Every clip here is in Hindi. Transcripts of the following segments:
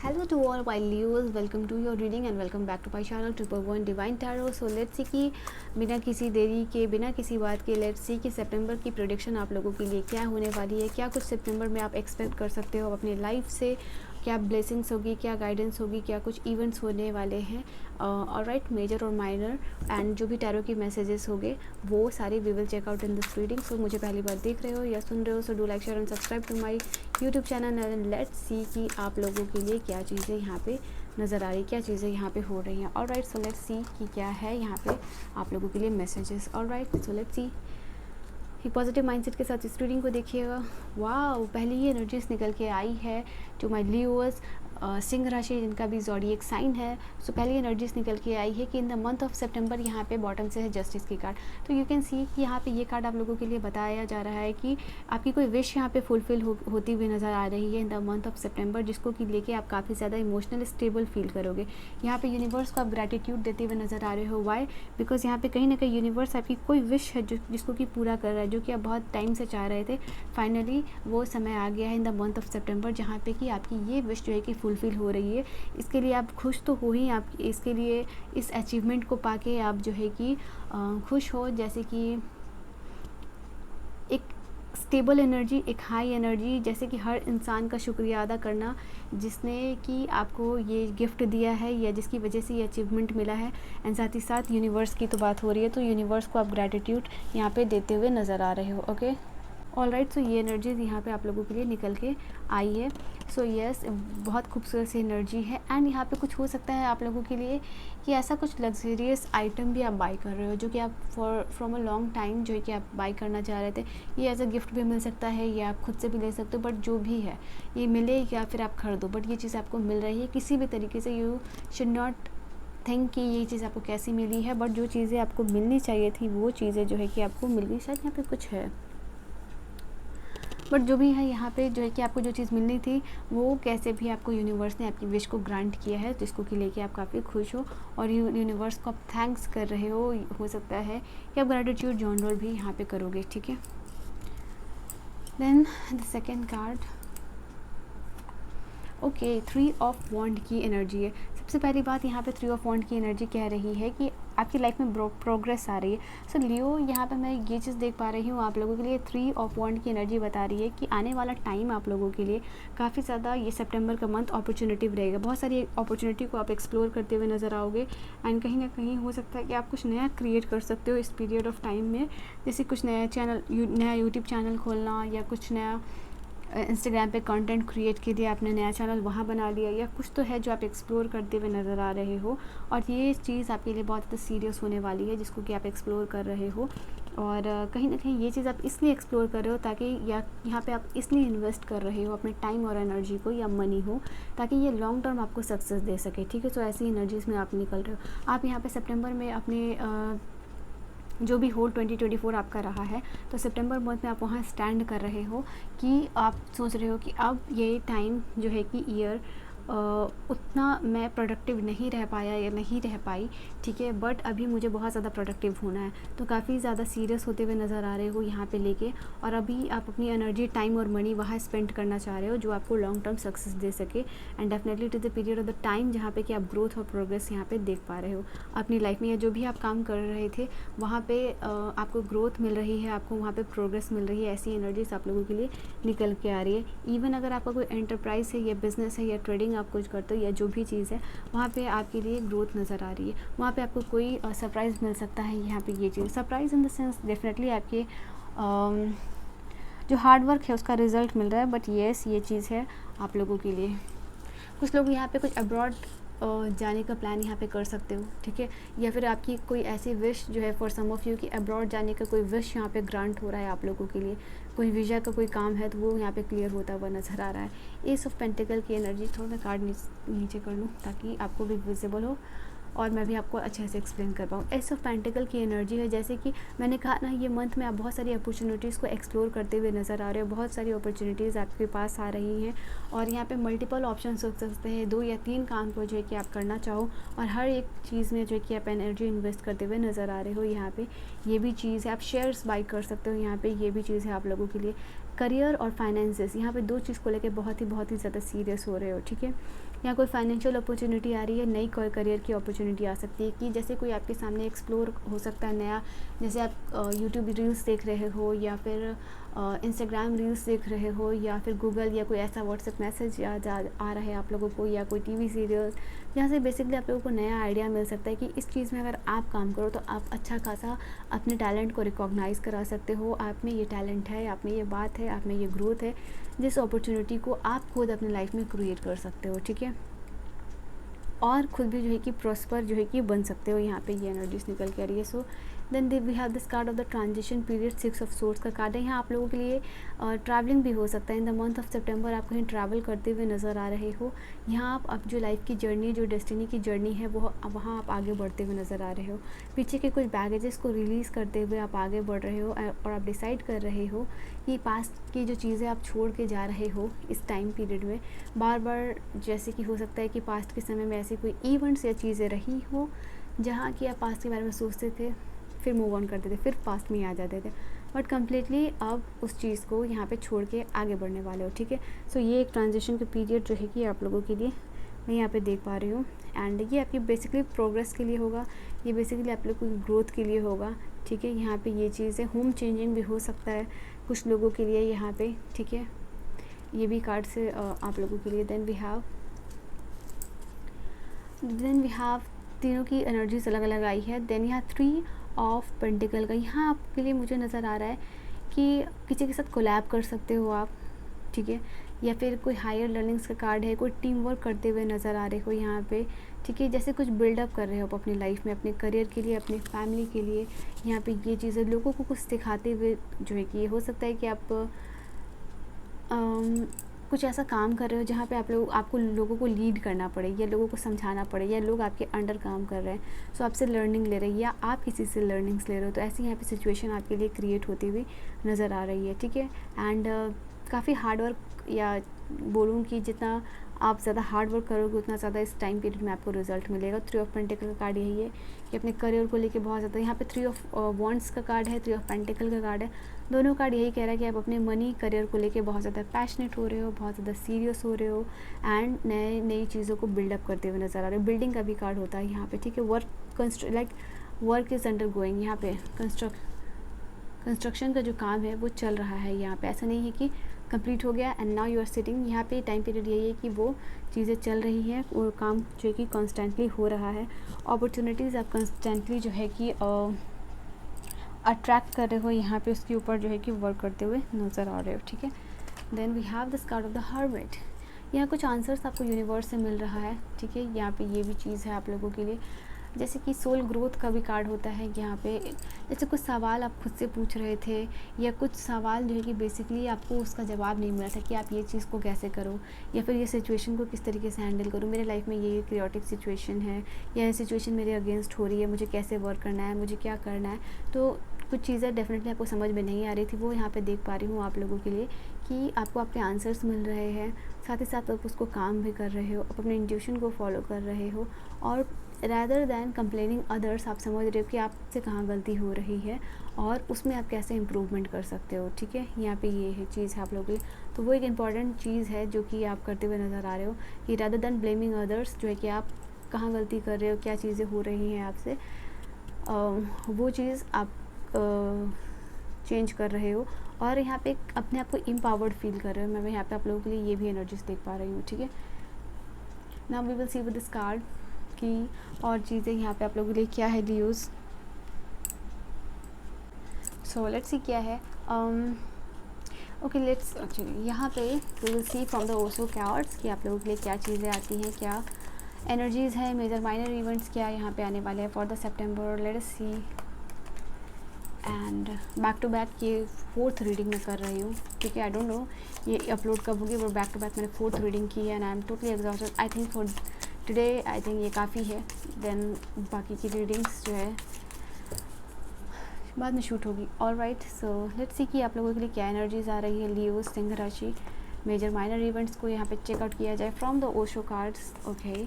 Hello to all my Leos, welcome to your reading and welcome back to my channel Triple One Divine Tarot. So let's see कि बिना किसी देरी के बिना किसी बात के लेट्स सी कि सितंबर की प्रेडिक्शन आप लोगों के लिए क्या होने वाली है, क्या कुछ सितंबर में आप एक्सपेक्ट कर सकते हो अपनी लाइफ से, क्या ब्लेसिंग्स होगी, क्या गाइडेंस होगी, क्या कुछ इवेंट्स होने वाले हैं, ऑलराइट, मेजर और माइनर, एंड जो भी टैरो की मैसेजेस होंगे वो सारे we will check out in this reading. So मुझे पहली बार देख रहे हो या सुन रहे हो, so do like share and subscribe to my YouTube channel and let's see कि आप लोगों के लिए क्या चीज़ें यहाँ पे नज़र आ रही, क्या चीज़ें यहाँ पे हो रही हैं. ऑलराइट, सो लेट्स सी कि क्या है यहाँ पे आप लोगों के लिए मैसेजेस. ऑलराइट, सो लेट्स सी. ये पॉजिटिव माइंडसेट के साथ इस रीडिंग को देखिएगा. वाह, पहली ही एनर्जीज निकल के आई है टू माय लियोस, सिंह राशि जिनका भी ज़ोडिएक साइन है. सो पहली एनर्जीज निकल के आई है कि इन द मंथ ऑफ सितंबर यहाँ पे बॉटम से है जस्टिस की कार्ड. तो यू कैन सी कि यहाँ पे ये कार्ड आप लोगों के लिए बताया जा रहा है कि आपकी कोई विश यहाँ पे फुलफिल होती हुई नज़र आ रही है इन द मंथ ऑफ सितंबर, जिसको कि लेके आप काफ़ी ज़्यादा इमोशनल स्टेबल फील करोगे. यहाँ पे यूनिवर्स को आप ग्रैटिट्यूड देते हुए नज़र आ रहे हो. वाई? बिकॉज यहाँ पे कहीं ना कहीं यूनिवर्स आपकी कोई विश है जिसको कि पूरा कर रहा है, जो कि आप बहुत टाइम से चाह रहे थे. फाइनली वो समय आ गया है इन द मंथ ऑफ सितंबर जहाँ पे कि आपकी ये विश जो है कि फुलफिल हो रही है. इसके लिए आप खुश तो हो ही, आप इसके लिए इस अचीवमेंट को पाके आप जो है कि खुश हो, जैसे कि एक स्टेबल एनर्जी, एक हाई एनर्जी, जैसे कि हर इंसान का शुक्रिया अदा करना जिसने कि आपको ये गिफ्ट दिया है या जिसकी वजह से ये अचीवमेंट मिला है. एंड साथ ही साथ यूनिवर्स की तो बात हो रही है, तो यूनिवर्स को आप ग्रैटिट्यूड यहाँ पे देते हुए नज़र आ रहे हो. ओके, ऑलराइट, सो ये एनर्जीज यहाँ पे आप लोगों के लिए निकल के आई है. सो यस, बहुत खूबसूरत सी एनर्जी है. एंड यहाँ पे कुछ हो सकता है आप लोगों के लिए कि ऐसा कुछ लग्जरियस आइटम भी आप बाई कर रहे हो जो कि आप फ्रॉम अ लॉन्ग टाइम जो है कि आप बाई करना चाह रहे थे. ये एज अ गिफ्ट भी मिल सकता है या आप खुद से भी ले सकते हो, बट जो भी है ये मिले या फिर आप खरीदो, बट ये चीज़ आपको मिल रही है किसी भी तरीके से. यू शुड नॉट थिंक कि ये चीज़ आपको कैसी मिली है, बट जो चीज़ें आपको मिलनी चाहिए थी वो चीज़ें जो है कि आपको मिल गई. शायद यहाँ पे कुछ है, बट जो भी है यहाँ पे जो है कि आपको जो चीज़ मिलनी थी वो कैसे भी आपको यूनिवर्स ने आपकी विश को ग्रांट किया है, जिसको कि लेके आप काफ़ी खुश हो और यूनिवर्स को आप थैंक्स कर रहे हो सकता है कि आप ग्रैटिट्यूड जर्नल भी यहाँ पे करोगे. ठीक है, then the second card. Okay, 3 of wand की एनर्जी है. सबसे पहली बात यहाँ पे 3 ऑफ वॉन्ड की एनर्जी कह रही है कि आपकी लाइफ में प्रोग्रेस आ रही है. सो लियो, यहाँ पे मैं ये चीज़ देख पा रही हूँ आप लोगों के लिए 3 ऑफ वॉन्ड की एनर्जी बता रही है कि आने वाला टाइम आप लोगों के लिए काफ़ी ज़्यादा ये सितंबर का मंथ अपॉर्चुनिटिव रहेगा. बहुत सारी अपॉर्चुनिटी को आप एक्सप्लोर करते हुए नज़र आओगे. एंड कहीं ना कहीं हो सकता है कि आप कुछ नया क्रिएट कर सकते हो इस पीरियड ऑफ टाइम में, जैसे कुछ नया चैनल, नया यूट्यूब चैनल खोलना, या कुछ नया इंस्टाग्राम पे कंटेंट क्रिएट के लिए आपने नया चैनल वहाँ बना लिया, या कुछ तो है जो आप एक्सप्लोर करते हुए नज़र आ रहे हो. और ये चीज़ आपके लिए बहुत ज़्यादा सीरियस होने वाली है जिसको कि आप एक्सप्लोर कर रहे हो. और कहीं ना कहीं ये चीज़ आप इसलिए एक्सप्लोर कर रहे हो ताकि यहाँ पे आप इसलिए इन्वेस्ट कर रहे हो अपने टाइम और एनर्जी को या मनी हो, ताकि ये लॉन्ग टर्म आपको सक्सेस दे सके. ठीक है, तो ऐसी एनर्जीज़ में आप निकल रहे हो. आप यहाँ पे सितंबर में अपने जो भी होल 2024 आपका रहा है, तो सितंबर मंथ में आप वहाँ स्टैंड कर रहे हो कि आप सोच रहे हो कि अब ये टाइम जो है कि ईयर उतना मैं प्रोडक्टिव नहीं रह पाया या नहीं रह पाई. ठीक है, बट अभी मुझे बहुत ज़्यादा प्रोडक्टिव होना है. तो काफ़ी ज़्यादा सीरियस होते हुए नज़र आ रहे हो यहाँ पे लेके, और अभी आप अपनी एनर्जी, टाइम और मनी वहाँ स्पेंड करना चाह रहे हो जो आपको लॉन्ग टर्म सक्सेस दे सके. And definitely it is the period of the time जहाँ पे कि आप ग्रोथ और प्रोग्रेस यहाँ पे देख पा रहे हो अपनी लाइफ में, या जो भी आप काम कर रहे थे वहाँ पे आपको ग्रोथ मिल रही है, आपको वहाँ पे प्रोग्रेस मिल रही है. ऐसी एनर्जीज आप लोगों के लिए निकल के आ रही है. इवन अगर आपका कोई एंटरप्राइज है या बिजनेस है या ट्रेडिंग आप कुछ करते हो या जो भी चीज़ है, वहाँ पे आपके लिए ग्रोथ नज़र आ रही है. वहाँ पे आपको कोई सरप्राइज़ मिल सकता है. यहाँ पे ये चीज़ surprise in the sense definitely आपके जो हार्ड वर्क है उसका रिज़ल्ट मिल रहा है. बट येस, ये चीज़ है आप लोगों के लिए. कुछ लोग यहाँ पे कुछ अब्रॉड जाने का प्लान यहाँ पे कर सकते हो. ठीक है, या फिर आपकी कोई ऐसी विश जो है फॉर सम ऑफ यू कि अब्रॉड जाने का कोई विश यहाँ पे ग्रांट हो रहा है आप लोगों के लिए. कोई वीज़ा का कोई काम है तो वो यहाँ पे क्लियर होता हुआ नज़र आ रहा है. एस ऑफ पेंटिकल की एनर्जी, थोड़ा मैं कार्ड नीचे कर लूँ ताकि आपको भी विजिबल हो और मैं भी आपको अच्छे से एक्सप्लेन कर पाऊँ. एस ऑफ पेंटिकल की एनर्जी है, जैसे कि मैंने कहा ना, ये मंथ में आप बहुत सारी अपॉर्चुनिटीज़ को एक्सप्लोर करते हुए नज़र आ रहे हो. बहुत सारी अपॉर्चुनिटीज़ आपके पास आ रही हैं और यहाँ पे मल्टीपल ऑप्शंस हो सकते हैं. 2 या 3 काम को जो है कि आप करना चाहो और हर एक चीज़ में जो है कि आप एनर्जी इन्वेस्ट करते हुए नज़र आ रहे हो. यहाँ पे ये भी चीज़ है. आप शेयर्स बाई कर सकते हो. यहाँ पे ये भी चीज़ है आप लोगों के लिए. करियर और फाइनेंसेस, यहाँ पे 2 चीज़ को लेके बहुत ही ज़्यादा सीरियस हो रहे हो, ठीक है। यहाँ कोई फाइनेंशियल अपॉर्चुनिटी आ रही है, नई कोई करियर की अपॉर्चुनिटी आ सकती है कि जैसे कोई आपके सामने एक्सप्लोर हो सकता है नया, जैसे आप यूट्यूब रील्स देख रहे हो या फिर इंस्टाग्राम रील्स देख रहे हो या फिर गूगल या कोई ऐसा व्हाट्सएप मैसेज आ रहा है आप लोगों को, या कोई टीवी सीरियल, जहाँ से बेसिकली आप लोगों को नया आइडिया मिल सकता है कि इस चीज़ में अगर आप काम करो तो आप अच्छा खासा अपने टैलेंट को रिकॉग्नाइज़ करा सकते हो। आप में ये टैलेंट है, आप में ये बात है, आप में ये ग्रोथ है, जिस अपॉर्चुनिटी को आप खुद अपनी लाइफ में क्रिएट कर सकते हो, ठीक है। और खुद भी जो है कि प्रॉस्पर जो है कि बन सकते हो, यहाँ पे ये एनर्जीज निकल के आ रही है। So then we have this card of the transition period, 6 of swords का कार्ड है। यहाँ आप लोगों के लिए ट्रैवलिंग भी हो सकता है। इन द मंथ ऑफ सितंबर आप कहीं ट्रैवल करते हुए नज़र आ रहे हो। यहाँ आप जो लाइफ की जर्नी, जो डेस्टिनी की जर्नी है, वो वहाँ आप आगे बढ़ते हुए नज़र आ रहे हो। पीछे के कुछ बैगेजेस को रिलीज़ करते हुए आप आगे बढ़ रहे हो और आप डिसाइड कर रहे हो कि पास्ट की जो चीज़ें आप छोड़ के जा रहे हो इस टाइम पीरियड में। बार बार जैसे कि हो सकता है कि पास्ट के समय में ऐसी कोई इवेंट्स या चीज़ें रही हो जहाँ कि आप पास्ट के बारे में सोचते थे, फिर मूव ऑन करते थे, फिर पास्ट में आ जाते थे, बट कम्प्लीटली अब उस चीज़ को यहाँ पे छोड़ के आगे बढ़ने वाले हो, ठीक है। सो ये एक ट्रांजिशन का पीरियड जो है कि आप लोगों के लिए मैं यहाँ पे देख पा रही हूँ। एंड ये आपकी बेसिकली प्रोग्रेस के लिए होगा, ये बेसिकली आप लोगों की ग्रोथ के लिए होगा, ठीक है। यहाँ पे ये चीज़ है, होम चेंजिंग भी हो सकता है कुछ लोगों के लिए यहाँ पे, ठीक है। ये भी कार्ड से आप लोगों के लिए। देन वी हैव तीनों की एनर्जीज अलग अलग आई है। देन यहाँ 3 ऑफ पेंटिकल का यहाँ आपके लिए मुझे नज़र आ रहा है कि किसी के साथ कोलैब कर सकते हो आप, ठीक है। या फिर कोई हायर लर्निंग्स का कार्ड है, कोई टीम वर्क करते हुए नज़र आ रहे हो यहाँ पे, ठीक है। जैसे कुछ बिल्डअप कर रहे हो अपनी लाइफ में, अपने करियर के लिए, अपनी फैमिली के लिए। यहाँ पे ये चीज़ें लोगों को कुछ सिखाते हुए जो है कि हो सकता है कि आप कुछ ऐसा काम कर रहे हो जहाँ पे आपको लोगों को लीड करना पड़े या लोगों को समझाना पड़े या लोग आपके अंडर काम कर रहे हैं, सो आपसे लर्निंग ले रहे हैं या आप किसी से लर्निंग्स ले रहे हो। तो ऐसी यहाँ पे सिचुएशन आपके लिए क्रिएट होती हुई नज़र आ रही है, ठीक है। एंड काफ़ी हार्ड वर्क, या बोलूँ कि जितना आप ज़्यादा हार्ड वर्क करोगे उतना ज़्यादा इस टाइम पीरियड में आपको रिजल्ट मिलेगा। 3 ऑफ पेंटिकल का कार्ड यही है कि अपने करियर को लेके बहुत ज़्यादा, यहाँ पे 3 ऑफ वॉन्ड्स का कार्ड है, 3 ऑफ पेंटिकल का कार्ड है। दोनों कार्ड यही कह रहा है कि आप अपने मनी करियर को लेके बहुत ज़्यादा पैशनेट हो रहे हो, बहुत ज़्यादा सीरियस हो रहे हो एंड नई चीज़ों को बिल्डअप करते हुए नज़र आ रहे हो। बिल्डिंग का भी कार्ड होता है यहाँ पे, ठीक है। वर्क इज़ अंडर गोइंग, यहाँ पे कंस्ट्रक्शन का जो काम है वो चल रहा है यहाँ पे। ऐसा नहीं है कि कंप्लीट हो गया and now you are sitting. यहाँ पे टाइम पीरियड यही है कि वो चीज़ें चल रही हैं और काम जो है कि कॉन्स्टेंटली हो रहा है। अपॉर्चुनिटीज़ आप कंस्टेंटली जो है कि अट्रैक्ट कर रहे हो, यहाँ पे उसके ऊपर जो है कि वर्क करते हुए नज़र आ रहे हो, ठीक है। Then we have this card of the hermit. यहाँ कुछ आंसर्स आपको यूनिवर्स से मिल रहा है, ठीक है। यहाँ पे ये भी चीज़ है आप लोगों के लिए, जैसे कि सोल ग्रोथ का भी कार्ड होता है यहाँ पे। जैसे कुछ सवाल आप खुद से पूछ रहे थे या कुछ सवाल जो है कि बेसिकली आपको उसका जवाब नहीं मिला था कि आप ये चीज़ को कैसे करो या फिर ये सिचुएशन को किस तरीके से हैंडल करूँ। मेरे लाइफ में ये क्रियोटिक सिचुएशन है या ये सिचुएशन मेरे अगेंस्ट हो रही है, मुझे कैसे वर्क करना है, मुझे क्या करना है। तो कुछ चीज़ें डेफिनेटली आपको समझ में नहीं आ रही थी, वो यहाँ पे देख पा रही हूँ आप लोगों के लिए कि आपको आपके आंसर्स मिल रहे हैं, साथ ही साथ आप उसको काम भी कर रहे हो, आप अपने इंट्यूशन को फॉलो कर रहे हो और रैदर दैन कंप्लेनिंग अदर्स आप समझ रहे हो कि आपसे कहाँ गलती हो रही है और उसमें आप कैसे इम्प्रूवमेंट कर सकते हो, ठीक है। यहाँ पे ये है चीज़ है आप लोगों के लिए। तो वो एक इम्पॉर्टेंट चीज़ है जो कि आप करते हुए नज़र आ रहे हो कि रैदर दैन ब्लेमिंग अदर्स, जो है कि आप कहाँ गलती कर रहे हो, क्या चीज़ें हो रही हैं आपसे, वो चीज़ आप चेंज कर रहे हो और यहाँ पे अपने आप को एम्पावर्ड फील कर रहे हो। मैं यहाँ पे आप लोगों के लिए ये भी एनर्जीज देख पा रही हूँ, ठीक है। Now we will see with this card की और चीज़ें यहाँ पे आप लोगों के लिए क्या है लियोज़। सो लेट्स सी क्या है। ओके लेट्स एक्चुअली यहाँ पे we will see from the Osho cards कि आप लोगों के लिए क्या चीज़ें आती हैं, क्या एनर्जीज़ है, मेजर माइनर इवेंट्स क्या यहाँ पे आने वाले हैं for the September. Let us see. And back to back ये 4th रीडिंग मैं कर रही हूँ, ठीक है। आई डोंट नो ये अपलोड कब होगी, वो बैक टू बैक मैंने 4th रीडिंग की है and I am totally exhausted. I think for today I think ये काफ़ी है, देन बाकी की रीडिंग्स जो है बाद में शूट होगी। ऑलराइट, सो लेट्स सी कि आप लोगों के लिए क्या एनर्जीज आ रही है लियो सिंह राशि। मेजर माइनर इवेंट्स को यहाँ पे चेकआउट किया जाए from the Osho cards. Okay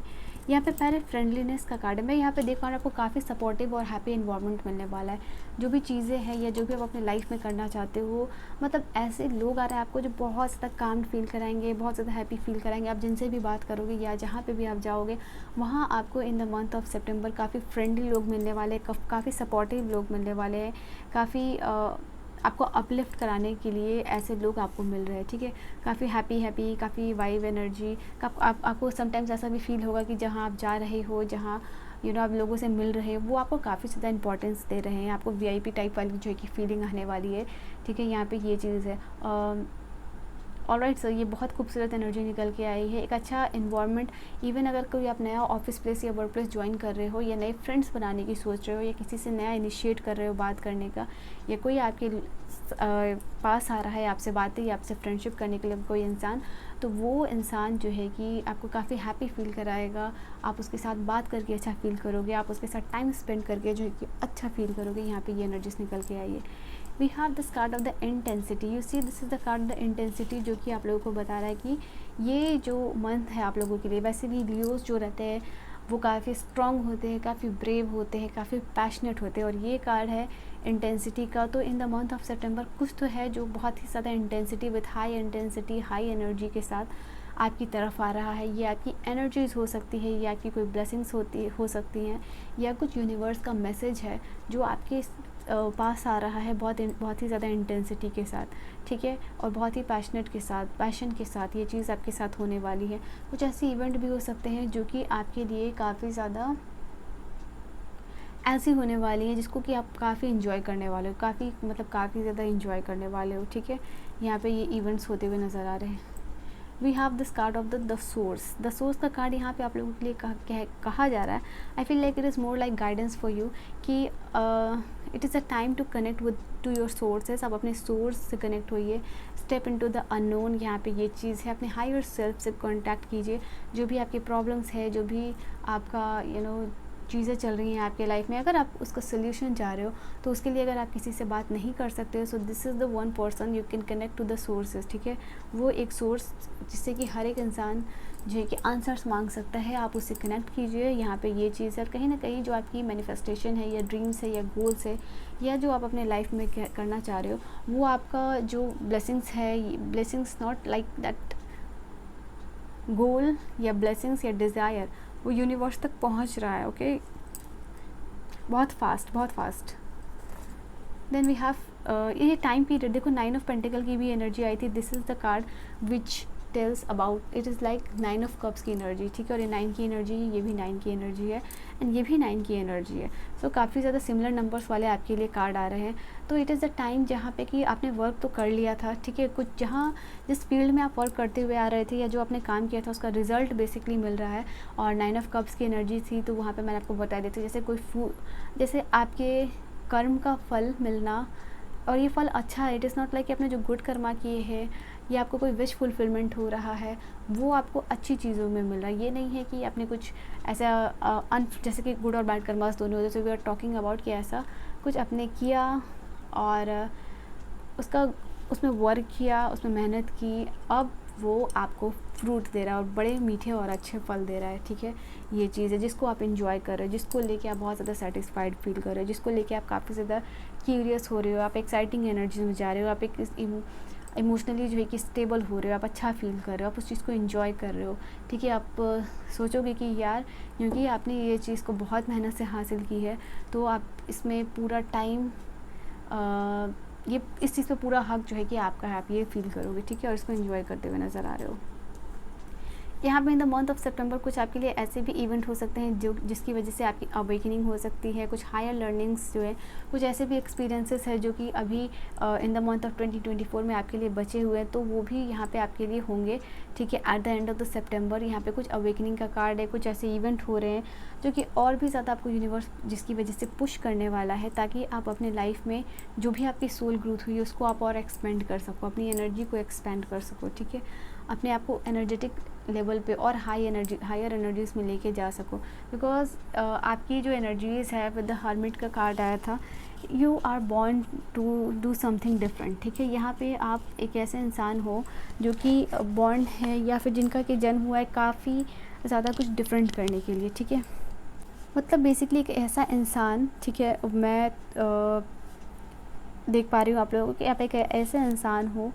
यहाँ पे पहले फ्रेंडलीनेस का कार्ड है। मैं यहाँ पे देख पा रहा हूँ आपको काफ़ी सपोर्टिव और हैप्पी इन्वायरमेंट मिलने वाला है। जो भी चीज़ें हैं या जो भी आप अपनी लाइफ में करना चाहते हो, मतलब ऐसे लोग आ रहे हैं आपको जो बहुत ज़्यादा काम फील कराएंगे, बहुत ज़्यादा हैप्पी फील कराएंगे। आप जिनसे भी बात करोगे या जहाँ पे भी आप जाओगे, वहाँ आपको इन द मंथ ऑफ सितंबर काफ़ी फ्रेंडली लोग मिलने वाले हैं, काफ़ी सपोर्टिव लोग मिलने वाले हैं, काफ़ी आपको अपलिफ्ट कराने के लिए ऐसे लोग आपको मिल रहे हैं, ठीक है। काफ़ी हैप्पी, काफ़ी वाइब एनर्जी का आपको समटाइम्स ऐसा भी फील होगा कि जहाँ आप जा रहे हो, जहाँ आप लोगों से मिल रहे हो, वो आपको काफ़ी ज़्यादा इंपॉर्टेंस दे रहे हैं। आपको वीआईपी टाइप वाली जो है कि फीलिंग आने वाली है, ठीक है। यहाँ पे ये चीज़ है। ऑलराइट सर, ये बहुत खूबसूरत एनर्जी निकल के आई है। एक अच्छा इन्वायरमेंट, इवन अगर कोई आप नया ऑफिस प्लेस या वर्क प्लेस ज्वाइन कर रहे हो, या नए फ्रेंड्स बनाने की सोच रहे हो, या किसी से नया इनिशिएट कर रहे हो बात करने का, या कोई आपके पास आ रहा है आपसे बातें या आपसे फ्रेंडशिप करने के लिए कोई इंसान, तो वो इंसान जो है कि आपको काफ़ी हैप्पी फील कराएगा। आप उसके साथ बात करके अच्छा फील करोगे, आप उसके साथ टाइम स्पेंड करके जो है कि अच्छा फील करोगे। यहाँ पे ये एनर्जीज निकल के आई है। We have this card of the intensity. You see this is the card the intensity, जो कि आप लोगों को बता रहा है कि ये जो मंथ है आप लोगों के लिए, वैसे भी लियोज जो रहते हैं वो काफ़ी स्ट्रॉन्ग होते हैं, काफ़ी ब्रेव होते हैं, काफ़ी पैशनेट होते हैं। और ये कार्ड है इंटेंसिटी का। तो इन द मंथ ऑफ सितंबर कुछ तो है जो बहुत ही ज़्यादा intensity, with high intensity, high energy के साथ आपकी तरफ आ रहा है। ये आपकी एनर्जीज़ हो सकती है, ये आपकी कोई ब्लेसिंग्स हो सकती हैं, या कुछ यूनिवर्स का मैसेज है जो आपके पास आ रहा है बहुत ही ज़्यादा इंटेंसिटी के साथ, ठीक है। और बहुत ही पैशनेट के साथ, पैशन के साथ ये चीज़ आपके साथ होने वाली है। कुछ ऐसे इवेंट भी हो सकते हैं जो कि आपके लिए काफ़ी ज़्यादा ऐसी होने वाली है जिसको कि आप काफ़ी इंजॉय करने वाले हो, काफ़ी ज़्यादा इंजॉय करने वाले हो, ठीक है। यहाँ पे ये इवेंट्स होते हुए नज़र आ रहे हैं। We have this card of the source. The source का कार्ड यहाँ पे आप लोगों के लिए कहा जा रहा है। I feel like it is more like guidance for you कि it is a time to connect with to your sources. आप अपने सोर्स से कनेक्ट होइए, स्टेप इनटू द अननोन। यहाँ पे ये चीज़ है, अपने हायर सेल्फ से कॉन्टैक्ट कीजिए। जो भी आपकी प्रॉब्लम्स है, जो भी आपका चीज़ें चल रही हैं आपके लाइफ में, अगर आप उसका सोल्यूशन चाह रहे हो, तो उसके लिए अगर आप किसी से बात नहीं कर सकते हो, so this is the one person you can connect to the sources, ठीक है। वो एक सोर्स जिससे कि हर एक इंसान जो है कि आंसर्स मांग सकता है, आप उससे कनेक्ट कीजिए। यहाँ पे ये चीज़ है। कहीं ना कहीं जो आपकी मैनिफेस्टेशन है, या ड्रीम्स है, या गोल्स है, या जो आप अपने लाइफ में करना चाह रहे हो, वो आपका जो ब्लेसिंग्स है, blessings not like that goal या ब्लेसिंग्स या डिज़ायर, वो यूनिवर्स तक पहुंच रहा है, ओके। बहुत फास्ट। देन वी हैव ये टाइम पीरियड देखो, 9 ऑफ पेंटिकल की भी एनर्जी आई थी। This is the card which tells about, it is like 9 of cups की एनर्जी, ठीक है। और ये 9 की एनर्जी है, ये भी 9 की एनर्जी है, एंड ये भी 9 की एनर्जी है। सो काफ़ी ज़्यादा सिमिलर नंबर्स वाले आपके लिए कार्ड आ रहे हैं। तो इट इज़ द टाइम जहाँ पे कि आपने वर्क तो कर लिया था, ठीक है। कुछ जिस फील्ड में आप वर्क करते हुए आ रहे थे, या जो आपने काम किया था, उसका रिजल्ट बेसिकली मिल रहा है। और 9 ऑफ कप्स की एनर्जी थी, तो वहाँ पे मैंने आपको बता दी थी जैसे जैसे आपके कर्म का फल मिलना, और ये फल अच्छा है। इट इज़ नॉट लाइक कि आपने जो गुड कर्मा किए हैं, या आपको कोई विश फुलफिलमेंट हो रहा है, वो आपको अच्छी चीज़ों में मिल रहा है। ये नहीं है कि आपने कुछ ऐसा जैसे कि गुड और बैड कर्मास दोनों होते, so we are talking about कि ऐसा कुछ आपने किया और उसमें वर्क किया, उसमें मेहनत की, अब वो आपको फ्रूट दे रहा है, और बड़े मीठे और अच्छे फल दे रहा है, ठीक है। ये चीज़ है जिसको आप इंजॉय कर रहे हो, जिसको लेके आप बहुत ज़्यादा सेटिस्फाइड फील कर रहे हो, जिसको लेके आप काफ़ी ज़्यादा क्यूरियस हो रहे हो, आप एक्साइटिंग एनर्जी में जा रहे हो, आप एक इमोशनली जो है कि स्टेबल हो रहे हो, आप अच्छा फील कर रहे हो, आप उस चीज़ को एंजॉय कर रहे हो, ठीक है। आप सोचोगे कि यार, क्योंकि आपने ये चीज़ को बहुत मेहनत से हासिल की है, तो आप इसमें पूरा टाइम ये इस चीज़ पे पूरा हक जो है कि आपका है, आप ये फील करोगे, ठीक है। और इसको एंजॉय करते हुए नज़र आ रहे हो। यहाँ पे इन द मंथ ऑफ सितंबर कुछ आपके लिए ऐसे भी इवेंट हो सकते हैं जिसकी वजह से आपकी अवेकनिंग हो सकती है, कुछ हायर लर्निंग्स जो है, कुछ ऐसे भी एक्सपीरियंसेस है जो कि अभी इन द मंथ ऑफ 2024 में आपके लिए बचे हुए हैं, तो वो भी यहाँ पे आपके लिए होंगे, ठीक है। At the end of the September यहाँ पे कुछ अवेकनिंग का कार्ड है, कुछ ऐसे इवेंट हो रहे हैं जो कि और भी ज़्यादा आपको यूनिवर्स जिसकी वजह से पुश करने वाला है, ताकि आप अपने लाइफ में जो भी आपकी सोल ग्रोथ हुई है उसको आप और एक्सपेंड कर सको, अपनी एनर्जी को एक्सपेंड कर सको, ठीक है। अपने आप को एनर्जेटिक लेवल पे और हायर एनर्जीज़ में लेके जा सको, बिकॉज आपकी जो एनर्जीज़ है, विद द हर्मिट का कार्ड आया था, you are born to do something different, ठीक है। यहाँ पे आप एक ऐसे इंसान हो जो कि बॉर्न है, या फिर जिनका कि जन्म हुआ है काफ़ी ज़्यादा कुछ डिफरेंट करने के लिए, ठीक है। मतलब बेसिकली एक ऐसा इंसान, ठीक है, मैं देख पा रही हूँ आप लोगों को कि आप एक ऐसे इंसान हो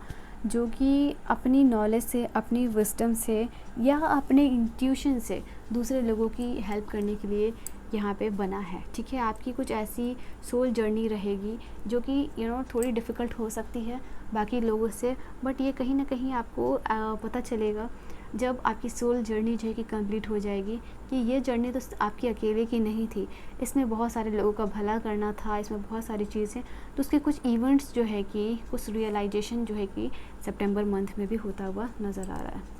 जो कि अपनी नॉलेज से, अपनी विजडम से या अपने इंट्यूशन से दूसरे लोगों की हेल्प करने के लिए यहाँ पे बना है, ठीक है। आपकी कुछ ऐसी सोल जर्नी रहेगी जो कि थोड़ी डिफ़िकल्ट हो सकती है बाकी लोगों से, बट ये कहीं ना कहीं आपको पता चलेगा जब आपकी सोल जर्नी जो है कि कंप्लीट हो जाएगी कि ये जर्नी तो आपकी अकेले की नहीं थी, इसमें बहुत सारे लोगों का भला करना था, इसमें बहुत सारी चीज़ें, तो उसके कुछ इवेंट्स जो है कि कुछ रियलाइजेशन जो है कि सितंबर मंथ में भी होता हुआ नज़र आ रहा है।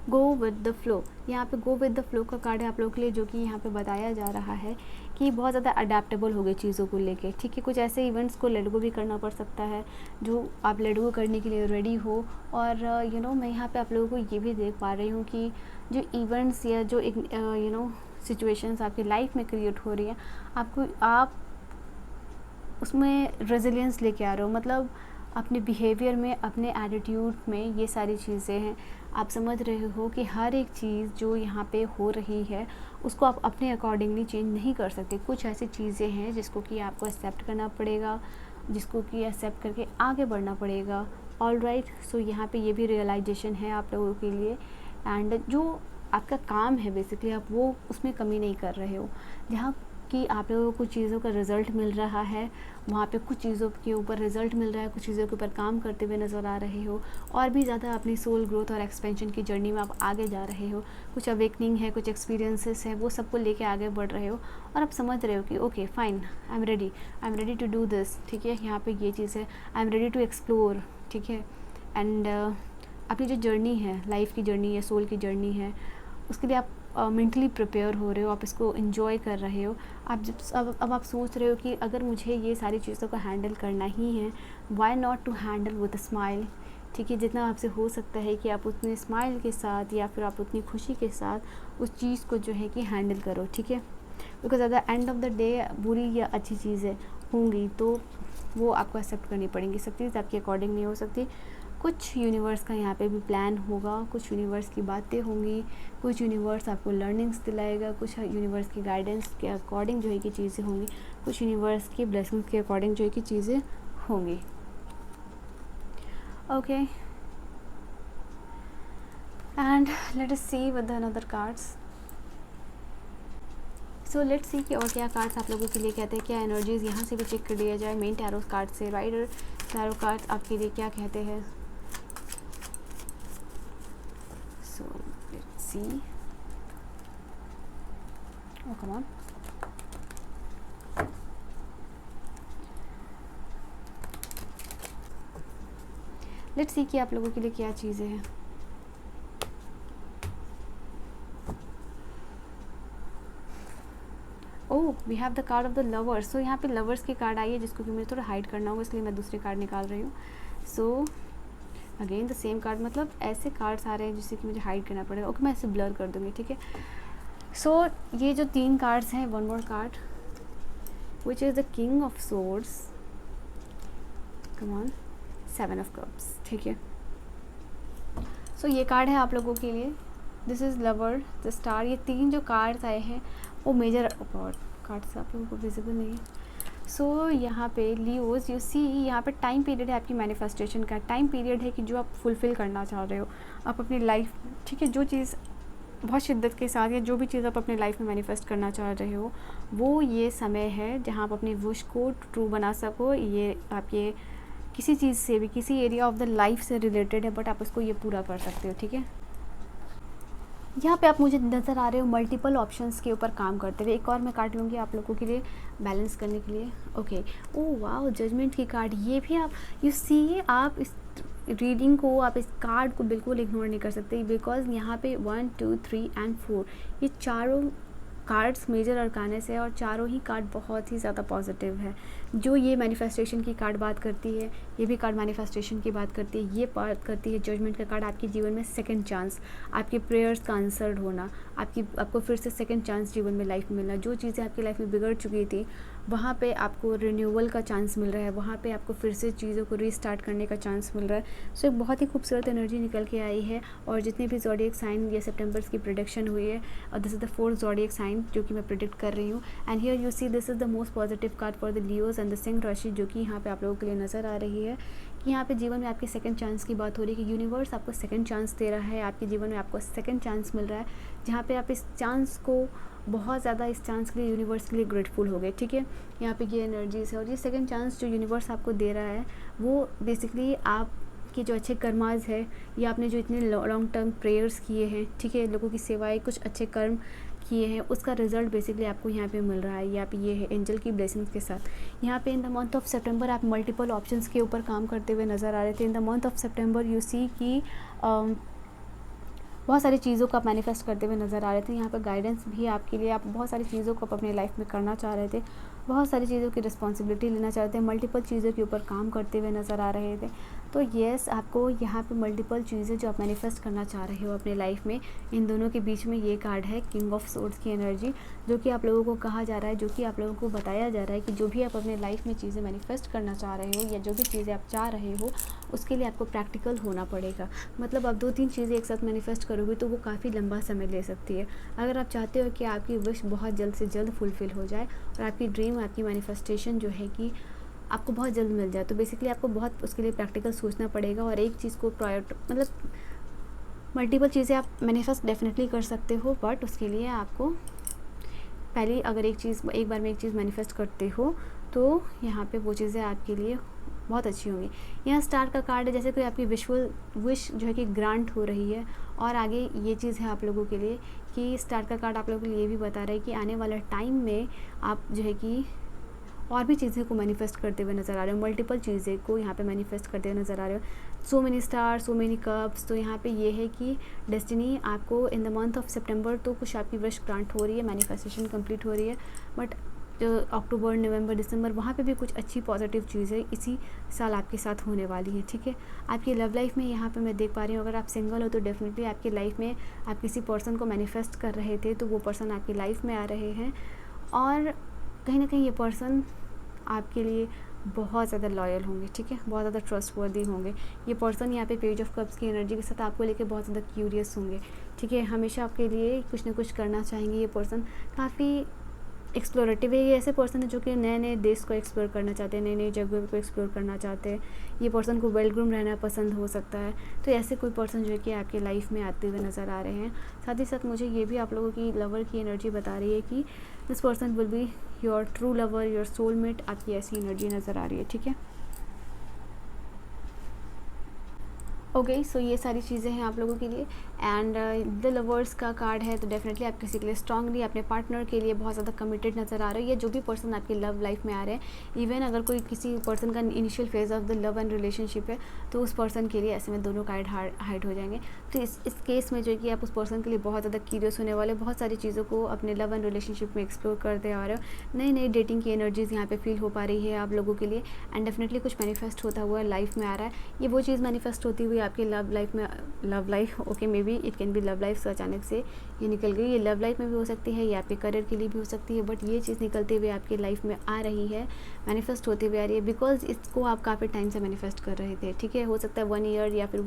गो विद द फ्लो, यहाँ पे गो विद द फ्लो का कार्ड है आप लोगों के लिए, जो कि यहाँ पे बताया जा रहा है कि बहुत ज़्यादा अडेप्टेबल हो गए चीज़ों को लेके, ठीक है। कुछ ऐसे इवेंट्स को लेट गो भी करना पड़ सकता है जो आप लेट गो करने के लिए रेडी हो। और मैं यहाँ पे आप लोगों को ये भी देख पा रही हूँ कि जो इवेंट्स या जो एक सिचुएशंस आपकी लाइफ में क्रिएट हो रही है, आप उसमें रेजिलियंस लेके आ रहे हो, मतलब अपने बिहेवियर में, अपने एटीट्यूड में, ये सारी चीज़ें हैं। आप समझ रहे हो कि हर एक चीज़ जो यहाँ पे हो रही है उसको आप अपने अकॉर्डिंगली चेंज नहीं कर सकते। कुछ ऐसी चीज़ें हैं जिसको कि आपको एक्सेप्ट करना पड़ेगा, जिसको कि एक्सेप्ट करके आगे बढ़ना पड़ेगा। ऑल राइट, सो यहाँ पे ये भी रियलाइजेशन है आप लोगों के लिए। एंड जो आपका काम है बेसिकली, आप वो उसमें कमी नहीं कर रहे हो। जहाँ कि आप लोगों को कुछ चीज़ों का रिज़ल्ट मिल रहा है, वहाँ पे कुछ चीज़ों के ऊपर रिज़ल्ट मिल रहा है, कुछ चीज़ों के ऊपर काम करते हुए नज़र आ रहे हो, और भी ज़्यादा अपनी सोल ग्रोथ और एक्सपेंशन की जर्नी में आप आगे जा रहे हो। कुछ अवेकनिंग है, कुछ एक्सपीरियंसेस है, वो सबको लेके आगे बढ़ रहे हो और आप समझ रहे हो कि okay fine, I am ready to do this, ठीक है। यहाँ पे ये चीज़ है, I am ready to explore, ठीक है। एंड अपनी जो जर्नी है, लाइफ की जर्नी है, सोल की जर्नी है, उसके लिए आप मेंटली प्रिपेयर हो रहे हो, आप इसको एंजॉय कर रहे हो। आप जब अब आप सोच रहे हो कि अगर मुझे ये सारी चीज़ों को हैंडल करना ही है, why not to handle with a smile, ठीक है। जितना आपसे हो सकता है कि आप उतने स्माइल के साथ या फिर आप उतनी खुशी के साथ उस चीज़ को जो है कि हैंडल करो, ठीक है। Because at the end of the day बुरी या अच्छी चीज़ें होंगी तो वो आपको एक्सेप्ट करनी पड़ेंगी। सब चीज़ आपकी अकॉर्डिंग नहीं हो सकती। कुछ यूनिवर्स का यहाँ पे भी प्लान होगा, कुछ यूनिवर्स की बातें होंगी, कुछ यूनिवर्स आपको लर्निंग्स दिलाएगा, कुछ यूनिवर्स की गाइडेंस के अकॉर्डिंग जो है कि चीज़ें होंगी, कुछ यूनिवर्स की ब्लेसिंग्स के अकॉर्डिंग जो है कि चीज़ें होंगी। Okay, and let us see with another cards. So let's see कि और क्या कार्ड्स आप लोगों के लिए कहते हैं, क्या एनर्जीज़ यहाँ से भी चेक कर लिया जाए मेन टैरो कार्ड से। राइडर टैरो कार्ड्स आपके लिए क्या कहते हैं। So let's see. Oh, come on. Let's see कि आप लोगों के लिए क्या चीज़ें हैं। Oh, we have the card of the lovers. So यहाँ पे लवर्स की कार्ड आई है जिसको कि मुझे थोड़ा हाइड करना होगा, इसलिए मैं दूसरे कार्ड निकाल रही हूँ। So again the same card, मतलब ऐसे कार्ड्स आ रहे हैं जिससे कि मुझे हाइड करना पड़ेगा। ओके, मैं इसे ब्लर कर दूँगी, ठीक है। सो ये जो 3 कार्ड्स हैं, one more card which is the king of swords, come on, 7 of cups, ठीक है। सो ये कार्ड है आप लोगों के लिए, this is lover, the star. ये 3 जो कार्ड्स आए हैं वो मेजर कार्ड्स आप लोगों को विजिबल नहीं है। सो यहाँ पे लियोज, यू सी, यहाँ पे टाइम पीरियड है आपकी मैनिफेस्टेशन का। टाइम पीरियड है कि जो आप फुलफ़िल करना चाह रहे हो आप अपनी लाइफ, ठीक है। जो चीज़ बहुत शिद्दत के साथ या जो भी चीज़ आप अपनी लाइफ में मैनिफेस्ट करना चाह रहे हो, वो ये समय है जहाँ आप अपनी विश को ट्रू बना सको। ये आप ये किसी चीज़ से भी, किसी एरिया ऑफ द लाइफ से रिलेटेड है, बट आप उसको ये पूरा कर सकते हो, ठीक है। यहाँ पे आप मुझे नज़र आ रहे हो मल्टीपल ऑप्शंस के ऊपर काम करते हुए। एक और मैं कार्ड लूँगी आप लोगों के लिए बैलेंस करने के लिए। ओके, ओह वाह, जजमेंट की कार्ड। ये भी आप, यू सी, आप इस रीडिंग को, आप इस कार्ड को बिल्कुल इग्नोर नहीं कर सकते, बिकॉज यहाँ पे 1 2 3 एंड 4 ये चारों कार्ड्स मेजर अरकाने से, और चारों ही कार्ड बहुत ही ज़्यादा पॉजिटिव है। जो ये मैनिफेस्टेशन की कार्ड बात करती है, ये भी कार्ड मैनिफेस्टेशन की बात करती है। ये बात करती है जजमेंट का कार्ड, आपके जीवन में सेकंड चांस, आपके प्रेयर्स का आंसर्ड होना, आपको फिर से सेकंड चांस जीवन में लाइफ में मिलना। जो चीज़ें आपकी लाइफ में बिगड़ चुकी थी वहाँ पे आपको रिन्यूअल का चांस मिल रहा है, वहाँ पे आपको फिर से चीज़ों को रीस्टार्ट करने का चांस मिल रहा है। सो एक बहुत ही खूबसूरत एनर्जी निकल के आई है। और जितने भी ज़ोडिएक साइन ये सितंबर की प्रेडिक्शन हुई है, और this is the 4th zodiac sign जो कि मैं प्रेडिक्ट कर रही हूँ। And here you see this is the most positive card for the leos and the सिंह राशि, जो कि यहाँ पे आप लोगों के लिए नज़र आ रही है कि यहाँ पे जीवन में आपके सेकंड चांस की बात हो रही है कि यूनिवर्स आपको सेकंड चांस दे रहा है, आपके जीवन में आपको सेकंड चांस मिल रहा है, जहाँ पे आप इस चांस को बहुत ज़्यादा, इस चांस के लिए यूनिवर्स के लिए ग्रेटफुल हो गए। ठीक है, यहाँ पे ये एनर्जीज है। और ये सेकंड चांस जो यूनिवर्स आपको दे रहा है वो बेसिकली आपके जो अच्छे कर्माज है, या आपने जो इतने लॉन्ग टर्म प्रेयर्स किए हैं, ठीक है, लोगों की सेवाएं, कुछ अच्छे कर्म किए हैं, उसका रिजल्ट बेसिकली आपको यहाँ पे मिल रहा है। यहाँ पे ये है एंजल की ब्लेसिंग्स के साथ। यहाँ पे इन द मंथ ऑफ सितंबर आप मल्टीपल ऑप्शंस के ऊपर काम करते हुए नज़र आ रहे थे। In the month of September you see की बहुत सारी चीज़ों को आप मैनिफेस्ट करते हुए नज़र आ रहे थे। यहाँ पर गाइडेंस भी आपके लिए, आप बहुत सारी चीज़ों को आप अपने लाइफ में करना चाह रहे थे, बहुत सारी चीज़ों की रिस्पॉन्सिबिलिटी लेना चाहते थे, मल्टीपल चीज़ों के ऊपर काम करते हुए नज़र आ रहे थे। तो येस, आपको यहाँ पे मल्टीपल चीज़ें जो आप मैनिफेस्ट करना चाह रहे हो अपने लाइफ में, इन दोनों के बीच में ये कार्ड है किंग ऑफ सोर्ड्स की एनर्जी, जो कि आप लोगों को कहा जा रहा है, जो कि आप लोगों को बताया जा रहा है कि जो भी आप अपने लाइफ में चीज़ें मैनिफेस्ट करना चाह रहे हो, या जो भी चीज़ें आप चाह रहे हो, उसके लिए आपको प्रैक्टिकल होना पड़ेगा। मतलब आप 2-3 चीज़ें एक साथ मैनिफेस्ट करोगे तो वो काफ़ी लंबा समय ले सकती है। अगर आप चाहते हो कि आपकी विश बहुत जल्द से जल्द फुलफ़िल हो जाए और आपकी ड्रीम, आपकी मैनिफेस्टेशन जो है कि आपको बहुत जल्द मिल जाए, तो बेसिकली आपको बहुत उसके लिए प्रैक्टिकल सोचना पड़ेगा। और एक चीज़ को मतलब मल्टीपल चीज़ें आप मैनिफेस्ट डेफिनेटली कर सकते हो, बट उसके लिए आपको पहले अगर एक बार में एक चीज़ मैनिफेस्ट करते हो तो यहाँ पे वो चीज़ें आपके लिए बहुत अच्छी होंगी। यहाँ स्टार का कार्ड है, जैसे कोई आपकी विश जो है कि ग्रांट हो रही है। और आगे ये चीज़ है आप लोगों के लिए कि स्टार का कार्ड आप लोगों के लिए ये भी बता रहा है कि आने वाला टाइम में आप जो है कि और भी चीज़ें को मैनिफेस्ट करते हुए नज़र आ रहे हो, मल्टीपल चीज़ें को यहाँ पे मैनिफेस्ट करते हुए नज़र आ रहे हो। So many star, so many cups. तो यहाँ पे ये है कि डेस्टिनी आपको इन द मंथ ऑफ सितंबर तो कुछ आपकी विश ग्रांट हो रही है, मैनिफेस्टेशन कंप्लीट हो रही है, बट जो अक्टूबर, नवंबर, दिसंबर, वहाँ पे भी कुछ अच्छी पॉजिटिव चीज़ें इसी साल आपके साथ होने वाली है। ठीक है, आपकी लव लाइफ में यहाँ पे मैं देख पा रही हूँ, अगर आप सिंगल हो तो डेफिनेटली आपकी लाइफ में आप किसी पर्सन को मैनिफेस्ट कर रहे थे, तो वो पर्सन आपकी लाइफ में आ रहे हैं। और कहीं ना कहीं ये पर्सन आपके लिए बहुत ज़्यादा लॉयल होंगे। ठीक है, बहुत ज़्यादा ट्रस्टवर्दी होंगे। ये पर्सन यहाँ पे पेज ऑफ कप्स की एनर्जी के साथ आपको लेके बहुत ज़्यादा क्यूरियस होंगे। ठीक है, हमेशा आपके लिए कुछ ना कुछ करना चाहेंगे। ये पर्सन काफ़ी एक्सप्लोरेटिव है। ये ऐसे पर्सन है जो कि नए नए देश को एक्सप्लोर करना चाहते हैं, नई नई जगहों को एक्सप्लोर करना चाहते हैं। ये पर्सन को वेल ग्रूम रहना पसंद हो सकता है। तो ऐसे कोई पर्सन जो है कि आपके लाइफ में आते हुए नज़र आ रहे हैं। साथ ही साथ मुझे ये भी आप लोगों की लवर की एनर्जी बता रही है कि this person will be your true lover, your soulmate. आपकी ऐसी एनर्जी नज़र आ रही है। ठीक है, ओके, सो ये सारी चीज़ें हैं आप लोगों के लिए। एंड द लवर्स का कार्ड है, तो डेफिनेटली आप किसी के लिए स्ट्रांगली अपने पार्टनर के लिए बहुत ज़्यादा कमिटेड नज़र आ रहे हो, या जो भी पर्सन आपकी लव लाइफ में आ रहे हैं। इवन अगर कोई किसी पर्सन का initial phase of the love and relationship है, तो उस पर्सन के लिए ऐसे में दोनों कार्ड हाइड हो जाएंगे। तो इस केस में जो है कि आप उस पर्सन के लिए बहुत ज़्यादा क्यूरियस होने वाले, बहुत सारी चीज़ों को अपने लव एंड रिलेशनशिप में एक्सप्लोर करते आ रहे हो। नई नई डेटिंग की एनर्जीज़ यहाँ पे फील हो पा रही है आप लोगों के लिए। एंड डेफिनेटली कुछ मैनिफेस्ट होता हुआ लाइफ में आ रहा है। ये वो चीज़ मैनिफेस्ट होती हुई आपकी love life okay, may be it can be love life. से अचानक से ये निकल गई, ये लव लाइफ में भी हो सकती है, या आपके करियर के लिए भी हो सकती है, बट ये चीज़ निकलते हुए आपकी लाइफ में आ रही है, मैनिफेस्ट होती हुई आ रही है, बिकॉज इसको आप काफ़ी टाइम से मैनिफेस्ट कर रहे थे। ठीक है, हो सकता है 1 ईयर या फिर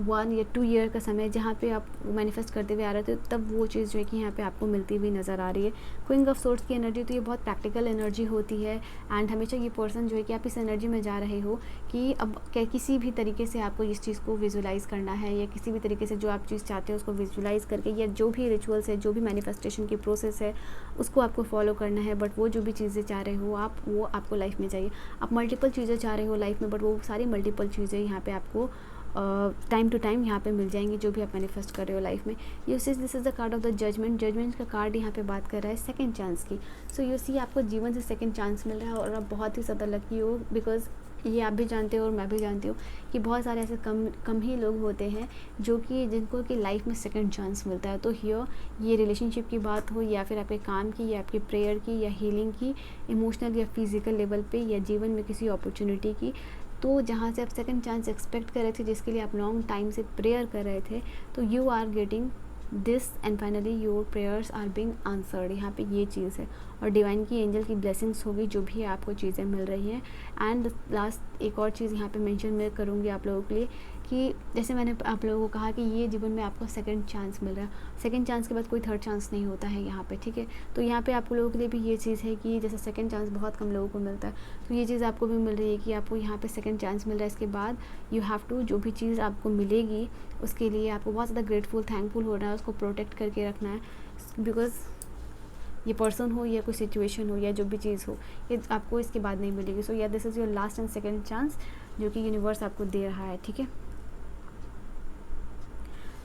1 या 2 ईयर का समय जहाँ पे आप मैनिफेस्ट करते हुए आ रहे थे, तब वो चीज़ जो है कि यहाँ पे आपको मिलती हुई नज़र आ रही है। क्वीन ऑफ सोर्ड्स की एनर्जी, तो ये बहुत प्रैक्टिकल एनर्जी होती है। एंड हमेशा ये पर्सन जो है कि आप इस एनर्जी में जा रहे हो कि अब किसी भी तरीके से आपको इस चीज़ को विजुलाइज़ करना है, या किसी भी तरीके से जो आप चीज़ चाहते हो उसको विजुलाइज़ करके, या जो भी रिचुअल्स है, जो भी मैनिफेस्टेशन की प्रोसेस है, उसको आपको फॉलो करना है। बट वो जो भी चीज़ें चाह रहे हो आप, वो आपको लाइफ में चाहिए। आप मल्टीपल चीज़ें चाह रहे हो लाइफ में, बट वो सारी मल्टीपल चीज़ें यहाँ पे आपको टाइम टू टाइम यहाँ पे मिल जाएंगी, जो भी आप मैनिफेस्ट कर रहे हो लाइफ में। You see this is the card of the judgment का कार्ड यहाँ पे बात कर रहा है सेकंड चांस की। सो यू सी आपको जीवन से सेकंड चांस मिल रहा है, और आप बहुत ही ज़्यादा लकी हो, बिकॉज ये आप भी जानते हो और मैं भी जानती हूँ कि बहुत सारे ऐसे कम ही लोग होते हैं जो कि जिनको कि लाइफ में सेकंड चांस मिलता है। तो हियर ये रिलेशनशिप की बात हो या फिर आपके काम की या आपकी प्रेयर की या हीलिंग की, इमोशनल या फिज़िकल लेवल पे, या जीवन में किसी अपॉर्चुनिटी की, तो जहाँ से आप सेकंड चांस एक्सपेक्ट कर रहे थे, जिसके लिए आप लॉन्ग टाइम से प्रेयर कर रहे थे, तो you are getting this and finally your prayers are being answered. यहाँ पे ये चीज़ है, और डिवाइन की एंजल की ब्लेसिंग्स होगी जो भी आपको चीज़ें मिल रही हैं। एंड लास्ट एक और चीज़ यहाँ पे मेंशन मैं करूँगी आप लोगों के लिए कि जैसे मैंने आप लोगों को कहा कि ये जीवन में आपको सेकंड चांस मिल रहा है, सेकंड चांस के बाद कोई थर्ड चांस नहीं होता है यहाँ पे, ठीक है। तो यहाँ पे आप लोगों के लिए भी ये चीज़ है कि जैसे सेकंड चांस बहुत कम लोगों को मिलता है, तो ये चीज़ आपको भी मिल रही है कि आपको यहाँ पे सेकंड चांस मिल रहा है। इसके बाद यू हैव टू, जो भी चीज़ आपको मिलेगी उसके लिए आपको बहुत ज़्यादा ग्रेटफुल थैंकफुल होना है, उसको प्रोटेक्ट करके रखना है, बिकॉज़ ये पर्सन हो या कोई सिचुएशन हो या जो भी चीज़ हो, ये आपको इसके बाद नहीं मिलेगी। सो या this is your last and second chance जो कि यूनिवर्स आपको दे रहा है, ठीक है।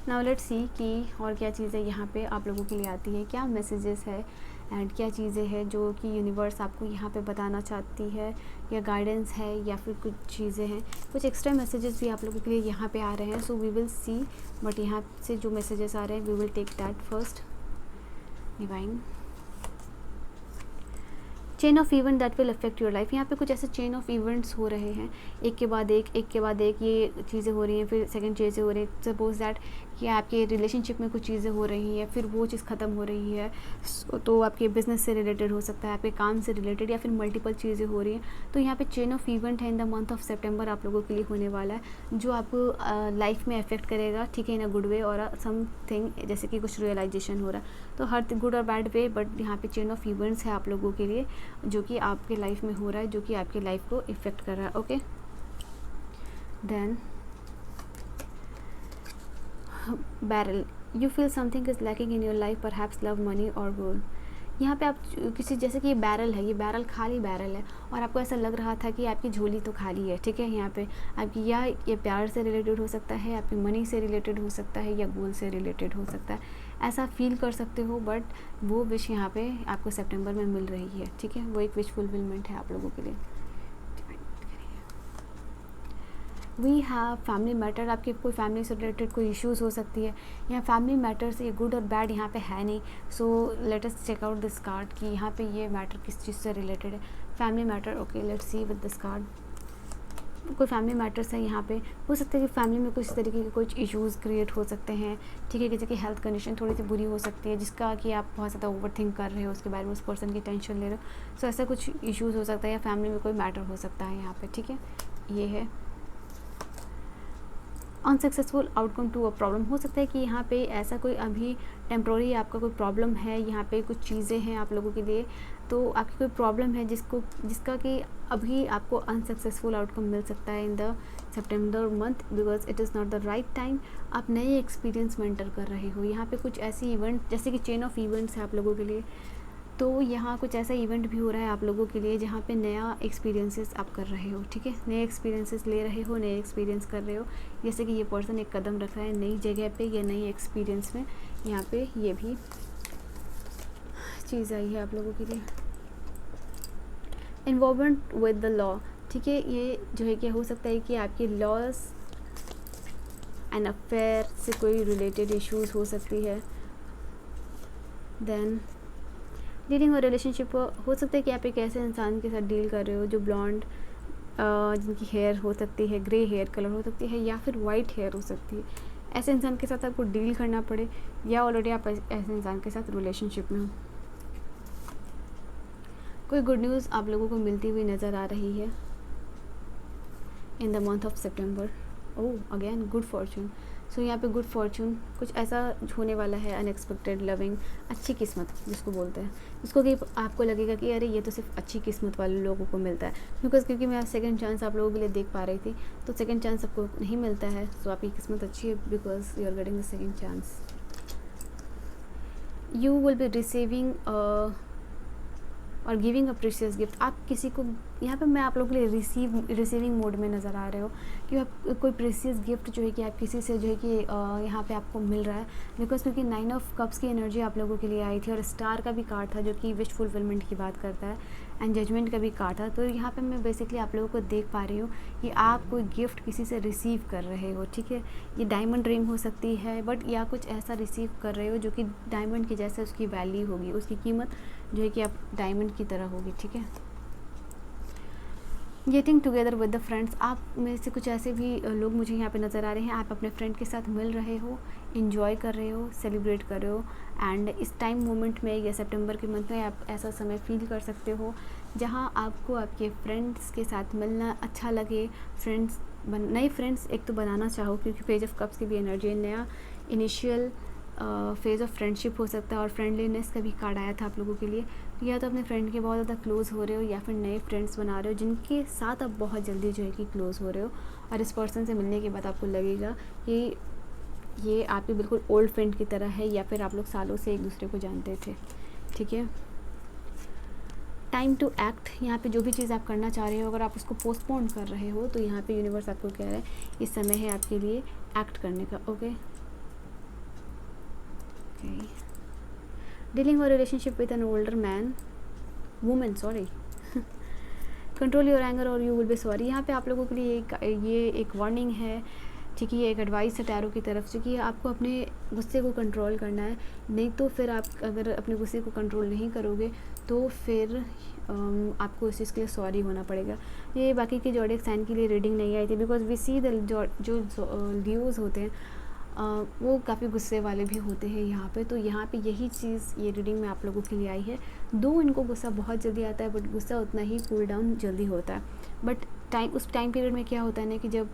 नाउ लेट्स सी कि और क्या चीज़ें यहाँ पे आप लोगों के लिए आती है, क्या मैसेजेस है एंड क्या चीज़ें हैं जो कि यूनिवर्स आपको यहाँ पे बताना चाहती है, या गाइडेंस है या फिर कुछ चीज़ें हैं, कुछ एक्स्ट्रा मैसेजेस भी आप लोगों के लिए यहाँ पे आ रहे हैं। So we will see, but यहाँ से जो मैसेजेस आ रहे हैं we will take that first. Divine chain of event that will affect your life, यहाँ पे कुछ ऐसे चेन ऑफ इवेंट्स हो रहे हैं, एक के बाद एक ये चीज़ें हो रही हैं, फिर सेकंड चीज़ें हो रही हैं। सपोज दैट कि आपके रिलेशनशिप में कुछ चीज़ें हो रही हैं, फिर वो चीज़ ख़त्म हो रही है, तो आपके बिज़नेस से रिलेटेड हो सकता है, आपके काम से रिलेटेड, या फिर मल्टीपल चीज़ें हो रही हैं। तो यहाँ पे चेन ऑफ इवेंट है इन द मंथ ऑफ सितंबर आप लोगों के लिए होने वाला है, जो आपको लाइफ में अफेक्ट करेगा, ठीक है, इन अ गुड वे और समथिंग, जैसे कि कुछ रियलाइजेशन हो रहा है, तो हर गुड और बैड वे, बट यहाँ पे चेन ऑफ इवेंट्स है आप लोगों के लिए जो कि आपके लाइफ में हो रहा है, जो कि आपकी लाइफ को इफ़ेक्ट कर रहा है। Okay, then barrel, you feel something is lacking in your life, perhaps love, money और गोल। यहाँ पे आप किसी, जैसे कि ये बैरल है, ये बैरल खाली बैरल है और आपको ऐसा लग रहा था कि आपकी झोली तो खाली है, ठीक है। यहाँ पे आपकी या ये प्यार से रिलेटेड हो सकता है, आपकी मनी से रिलेटेड हो सकता है, या गोल से रिलेटेड हो सकता है, ऐसा फील कर सकते हो। बट वो विश यहाँ पे आपको सितंबर में मिल रही है, ठीक है, वो एक विश फुलफिलमेंट है आप लोगों के लिए। वी हैव फैमिली मैटर, आपके कोई फैमिली से रिलेटेड कोई इश्यूज़ हो सकती है, या फैमिली मैटर्स, ये गुड और बैड यहाँ पे है नहीं। So let us check out this card कि यहाँ पे ये मैटर किस चीज़ से रिलेटेड है। Family matter, okay, let's C with this card. कोई फैमिली मैटर्स है यहाँ पे, हो सकता है कि फैमिली में कुछ तरीके के कुछ इश्यूज़ क्रिएट हो सकते हैं, ठीक है, किसी की हेल्थ कंडीशन थोड़ी सी बुरी हो सकती है, जिसका कि आप बहुत ज़्यादा ओवर थिंक कर रहे हो उसके बारे में, उस पर्सन की टेंशन ले रहे हो। सो ऐसा कुछ इश्यूज़ हो सकता है, या फैमिली में कोई मैटर हो सकता है यहाँ पे, ठीक है। ये है unsuccessful outcome to a problem, हो सकता है कि यहाँ पे ऐसा कोई अभी टेम्प्रोरी आपका कोई प्रॉब्लम है, यहाँ पे कुछ चीज़ें हैं आप लोगों के लिए, तो आपकी कोई प्रॉब्लम है जिसका कि अभी आपको अनसक्सेसफुल आउटकम मिल सकता है in the September month, because it is not the right time. आप नए एक्सपीरियंस में एंटर कर रहे हो, यहाँ पे कुछ ऐसी इवेंट जैसे कि चेन ऑफ इवेंट्स है आप लोगों के लिए, तो यहाँ कुछ ऐसा इवेंट भी हो रहा है आप लोगों के लिए जहाँ पे नया एक्सपीरियंसेस आप कर रहे हो, ठीक है, नए एक्सपीरियंसेस ले रहे हो, नए एक्सपीरियंस कर रहे हो। जैसे कि ये पर्सन एक कदम रख रहा है नई जगह पे या नई एक्सपीरियंस में, यहाँ पे ये भी चीज़ आई है आप लोगों के लिए। इन्वॉल्वमेंट विद द लॉ, ठीक है, ये जो है क्या हो सकता है कि आपके लॉस एंड अफेयर से कोई रिलेटेड इश्यूज़ हो सकती है। देन डीलिंग और रिलेशनशिप, हो सकता है कि आप एक ऐसे इंसान के साथ डील कर रहे हो जो ब्लॉन्ड, जिनकी हेयर हो सकती है ग्रे हेयर कलर हो सकती है, या फिर वाइट हेयर हो सकती है, ऐसे इंसान के साथ आपको डील करना पड़े, या ऑलरेडी आप ऐसे इंसान के साथ रिलेशनशिप में हो। कोई गुड न्यूज़ आप लोगों को मिलती हुई नज़र आ रही है in the month of September. Oh again good fortune, so यहाँ पे गुड फॉर्चून कुछ ऐसा होने वाला है, अनएक्सपेक्टेड, लविंग, अच्छी किस्मत जिसको बोलते हैं, जिसको कि आपको लगेगा कि अरे ये तो सिर्फ अच्छी किस्मत वाले लोगों को मिलता है, क्योंकि मैं सेकंड चांस आप लोगों के लिए देख पा रही थी, तो सेकंड चांस आपको नहीं मिलता है, सो आपकी किस्मत अच्छी है, because you are getting the second chance. You will be receiving और गिविंग अ प्रीशियस गिफ्ट, आप किसी को, यहाँ पे मैं आप लोगों के लिए रिसीविंग मोड में नज़र आ रहे हो कि आप कोई प्रेशियस गिफ्ट जो है कि आप किसी से जो है कि यहाँ पे आपको मिल रहा है, बिकॉज क्योंकि 9 ऑफ कप्स की एनर्जी आप लोगों के लिए आई थी और स्टार का भी कार्ड था जो कि विश फुलफिलमेंट की बात करता है, एंड जजमेंट का भी कार्ड था। तो यहाँ पे मैं बेसिकली आप लोगों को देख पा रही हूँ कि आप कोई गिफ्ट किसी से रिसीव कर रहे हो, ठीक है। ये डायमंड रिंग हो सकती है, बट या कुछ ऐसा रिसीव कर रहे हो जो कि डायमंड के जैसे उसकी वैल्यू होगी, उसकी कीमत जो है कि आप डायमंड की तरह होगी, ठीक है। Getting together with the friends, आप में से कुछ ऐसे भी लोग मुझे यहाँ पे नज़र आ रहे हैं, आप अपने फ्रेंड के साथ मिल रहे हो, इन्जॉय कर रहे हो, सेलिब्रेट कर रहे हो, एंड इस टाइम मोमेंट में या सितंबर के मंथ में आप ऐसा समय फील कर सकते हो जहाँ आपको आपके फ्रेंड्स के साथ मिलना अच्छा लगे, नए फ्रेंड्स एक तो बनाना चाहो, क्योंकि पेज ऑफ कप्स की भी एनर्जी, नया इनिशियल फेज़ ऑफ फ्रेंडशिप हो सकता है, और फ्रेंडलीनेस का भी कार्ड आया था आप लोगों के लिए। या तो अपने फ्रेंड के बहुत ज़्यादा क्लोज़ हो रहे हो या फिर नए फ्रेंड्स बना रहे हो जिनके साथ आप बहुत जल्दी जो है कि क्लोज़ हो रहे हो, और इस पर्सन से मिलने के बाद आपको लगेगा कि ये आपके बिल्कुल ओल्ड फ्रेंड की तरह है, या फिर आप लोग सालों से एक दूसरे को जानते थे, ठीक है। टाइम टू एक्ट, यहाँ पे जो भी चीज़ आप करना चाह रहे हो, अगर आप उसको पोस्टपोन कर रहे हो तो यहाँ पे यूनिवर्स आपको कह रहा है इस समय है आपके लिए एक्ट करने का, ओके। डीलिंग और relationship with an older women, sorry, control your anger और यू विल बी सॉरी। यहाँ पे आप लोगों के लिए ये एक वार्निंग है, ठीक है। ये एक एडवाइस है टैरो की तरफ से कि आपको अपने गुस्से को कंट्रोल करना है, नहीं तो फिर आप अगर अपने गुस्से को कंट्रोल नहीं करोगे तो फिर आपको इस चीज़ के लिए सॉरी होना पड़ेगा। ये बाकी के ज़ोडिएक साइन के लिए रीडिंग नहीं आई थी, बिकॉज वी सी द जो लियोज होते हैं वो काफ़ी गुस्से वाले भी होते हैं यहाँ पे। तो यहाँ पे यही चीज़ ये रीडिंग में आप लोगों के लिए आई है। दो इनको गुस्सा बहुत जल्दी आता है, बट गुस्सा उतना ही कूल डाउन जल्दी होता है। बट उस टाइम पीरियड में क्या होता है ना कि जब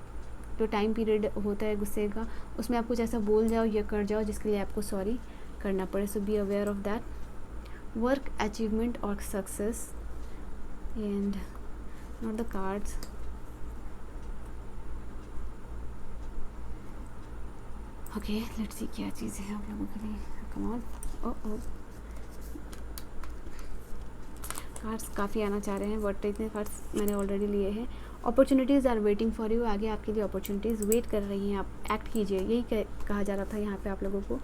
जो टाइम पीरियड होता है गुस्से का, उसमें आप कुछ ऐसा बोल जाओ या कर जाओ जिसके लिए आपको सॉरी करना पड़े। So be aware of that. Work achievement और success and not the cards. Okay, let's see क्या चीज़ है आप लोगों के लिए। कम ऑन, ओ कार्ड्स काफ़ी आना चाह रहे हैं, बट इतने कार्ड्स मैंने ऑलरेडी लिए हैं। Opportunities are waiting for you, आगे आपके लिए अपॉर्चुनिटीज़ वेट कर रही हैं, आप एक्ट कीजिए। यही कहा जा रहा था यहाँ पे आप लोगों को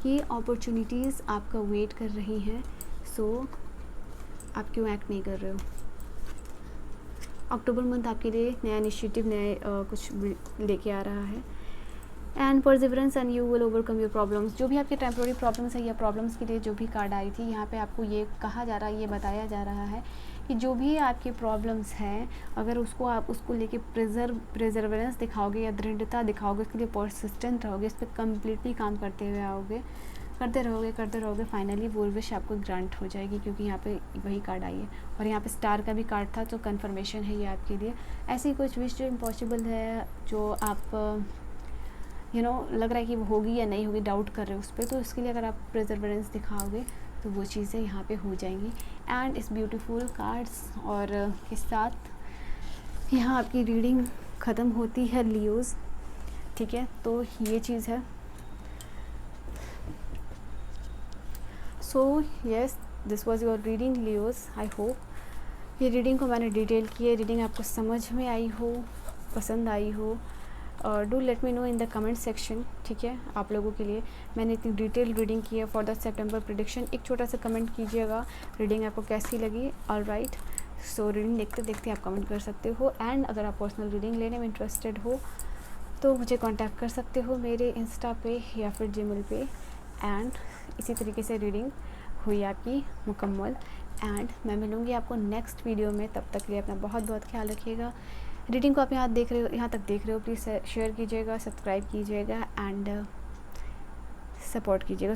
कि अपॉर्चुनिटीज़ आपका वेट कर रही हैं, सो आप क्यों एक्ट नहीं कर रहे हो। अक्टूबर मंथ आपके लिए नया इनिशिएटिव, नए कुछ लेके आ रहा है। And perseverance and you will overcome your problems. जो भी आपके टेम्प्रोरी प्रॉब्लम्स है या प्रॉब्लम्स के लिए जो भी कार्ड आई थी, यहाँ पे आपको ये कहा जा रहा है, ये बताया जा रहा है कि जो भी आपके प्रॉब्लम्स हैं, अगर उसको आप उसको लेके प्रिजर्वेंस दिखाओगे या दृढ़ता दिखाओगे, उसके लिए परसिस्टेंट रहोगे, इस पर कम्प्लीटली काम करते हुए आओगे, करते रहोगे, फाइनली वो विश आपको ग्रांट हो जाएगी, क्योंकि यहाँ पे वही कार्ड आई है। और यहाँ पे स्टार का भी कार्ड था, तो कन्फर्मेशन है ये आपके लिए। ऐसी कुछ विश जो इम्पॉसिबल है, जो आप लग रहा है कि वो होगी या नहीं होगी, डाउट कर रहे हो उस पर, तो इसके लिए अगर आप प्रिजर्वेंस दिखाओगे तो वो चीज़ें यहाँ पे हो जाएंगी। एंड इस ब्यूटीफुल कार्ड्स और के साथ यहाँ आपकी रीडिंग ख़त्म होती है लियोज़, ठीक है। तो ये चीज़ है। So yes, this was your reading Leos. I hope ये रीडिंग को मैंने डिटेल की है, रीडिंग आपको समझ में आई हो, पसंद आई हो, और do let me know in the comment section, ठीक है। आप लोगों के लिए मैंने इतनी डिटेल रीडिंग की है फॉर द सितंबर प्रेडिक्शन। एक छोटा सा कमेंट कीजिएगा रीडिंग आपको कैसी लगी। ऑलराइट, सो रीडिंग देखते देखते आप कमेंट कर सकते हो। एंड अगर आप पर्सनल रीडिंग लेने में इंटरेस्टेड हो तो मुझे कांटेक्ट कर सकते हो मेरे इंस्टा पे या फिर जीमेल पे। एंड इसी तरीके से रीडिंग हुई आपकी मुकम्मल। एंड मैं मिलूँगी आपको नेक्स्ट वीडियो में, तब तक के लिए अपना बहुत बहुत ख्याल रखिएगा। रीडिंग को आप यहाँ तक देख रहे हो, प्लीज़ शेयर कीजिएगा, सब्सक्राइब कीजिएगा एंड सपोर्ट कीजिएगा।